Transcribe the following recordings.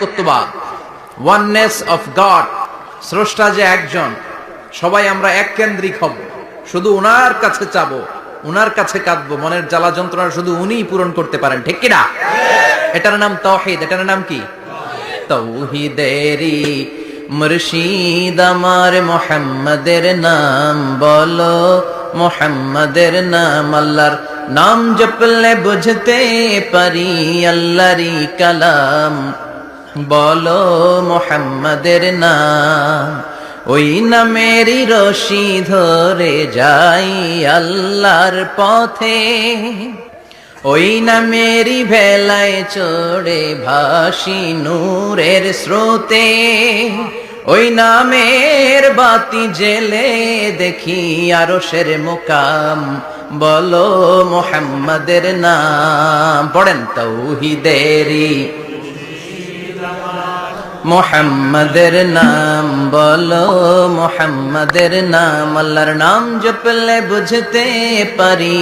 একত্ববাদ, oneness of god, স্রষ্টা যে একজন, সবাই আমরা এক কেন্দ্রিক হব, শুধু উনার কাছে চাবো, উনার কাছে কাঁদবো, মনের জ্বালা যন্ত্রণা শুধু উনিই পূরণ করতে পারেন, ঠিক কিনা? এটার নাম তাওহীদ। এটার নাম কি? তাওহীদেরি মুর্শিদ আমার মুহাম্মাদের নাম বলো, মুহাম্মাদের নাম। আল্লাহর নাম জপলে বুঝতে পারি আল্লাহরই কালাম, বলো মুহাম্মাদের নাম। ওই নামেরই রশি ধরে যাই আল্লাহর পথে, ওই নামেরই ভেলায় চড়ে ভাসি নূরের স্রোতে, ওই নামের বাতি জেলে দেখি আরশের মুকাম, বলো মুহাম্মাদের নাম। পড়েন তাওহীদেরি মুহাম্মাদের নাম বলো, মুহাম্মাদের নাম। আল্লাহর নাম জপলে বুঝতে পারি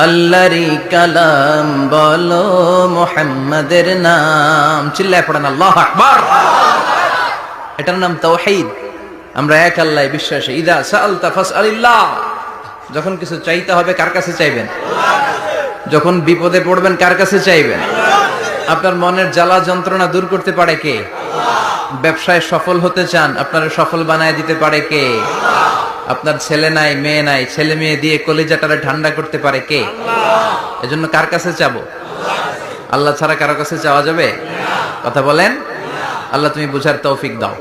আল্লাহরই কালাম, বলো মুহাম্মাদের নাম। চিল্লায় পড়েন আল্লাহু আকবার। এটার নাম তাওহীদ। আমরা এক আল্লাহ বিশ্বাসী। ইদা সাআলতা ফাসআলিল্লাহ, যখন কিছু চাইতে হবে কার কাছে চাইবেন? যখন বিপদে পড়বেন কার কাছে চাইবেন? আপনার মনের জ্বালা যন্ত্রণা দূর করতে পারে কে? ব্যবসায় সফল হতে চান, আপনারা সফল বানায় দিতে পারে কে? আপনার ছেলে নাই, মেয়ে নাই, ছেলে মেয়ে দিয়ে কলিজাটারে ঠান্ডা করতে পারে কে? এজন্য কার কাছে চাবো? আল্লাহ ছাড়া কারো কাছে চাওয়া যাবে? কথা বলেন। আল্লাহ তুমি বুঝার তৌফিক দাও।